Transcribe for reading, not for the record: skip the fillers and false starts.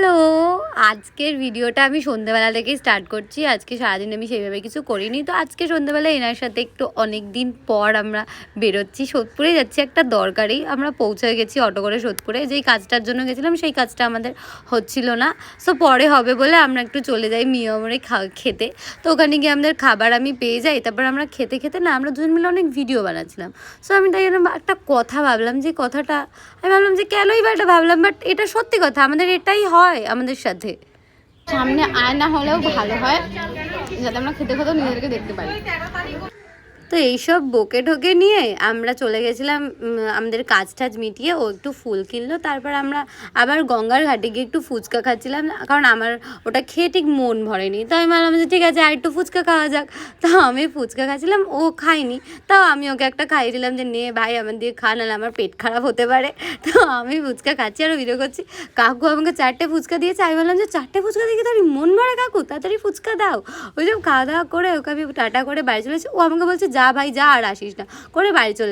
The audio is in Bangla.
হ্যালো, আজকের ভিডিওটা আমি সন্ধ্যেবেলা থেকেই স্টার্ট করছি। আজকে সারাদিন আমি সেইভাবে কিছু করিনি। তো আজকে সন্ধ্যেবেলা এনার সাথে একটু অনেক দিন পর আমরা বেরোচ্ছি। সোদপুরে যাচ্ছি একটা দরকারেই। আমরা পৌঁছে গেছি অটো করে সোদপুরে। যেই কাজটার জন্য গেছিলাম সেই কাজটা আমাদের হচ্ছিল না। সো পরে হবে বলে আমরা একটু চলে যাই মিয়ামরে খেতে। তো ওখানে গিয়ে আমাদের খাবার আমি পেয়ে যাই। তারপর আমরা খেতে খেতে না আমরা দুজন মিলে অনেক ভিডিও বানাচ্ছিলাম। সো আমি তাই জন্য একটা কথা ভাবলাম, যে কথাটা আমি ভাবলাম যে কেনই বা এটা ভাবলাম, বাট এটা সত্যি কথা, আমাদের এটাই হয় আমাদের সাথে। সামনে আয়না হলেও ভালো হয়, যাতে আমরা খেতে খেতেও নিজেদেরকে দেখতে পারি। তো এইসব বকে ঢোকে নিয়ে আমরা চলে গেছিলাম আমাদের কাজ টাজ মিটিয়ে। ও একটু ফুল কিনলো, তারপর আমরা আবার গঙ্গার ঘাটে গিয়ে একটু ফুচকা খাচ্ছিলাম, কারণ আমার ওটা খেয়ে ঠিক মন ভরেনি। তো আমি ভাবলাম যে ঠিক আছে আর একটু ফুচকা খাওয়া যাক। তো আমি ফুচকা খাচ্ছিলাম, ও খাইনি। তাও আমি ওকে একটা খাইয়ে দিলাম যে নে ভাই আমার দিয়ে খা, নাহলে আমার পেট খারাপ হতে পারে। তো আমি ফুচকা খাচ্ছি আর ভিডিও করছি। কাকু আমাকে 4টে ফুচকা দিয়েছে। আমি বললাম যে 4টে ফুচকা দিয়ে তাড়াতাড়ি মন ভরে কাকু, তাড়াতাড়ি ফুচকা দাও। ওই সব খাওয়া দাওয়া করে ওকে আমি টাটা করে বাড়ি চলে এসেছি। ও আমাকে বলছে যা ভাই যা, আর আসিস না, করে বাড়ি চলে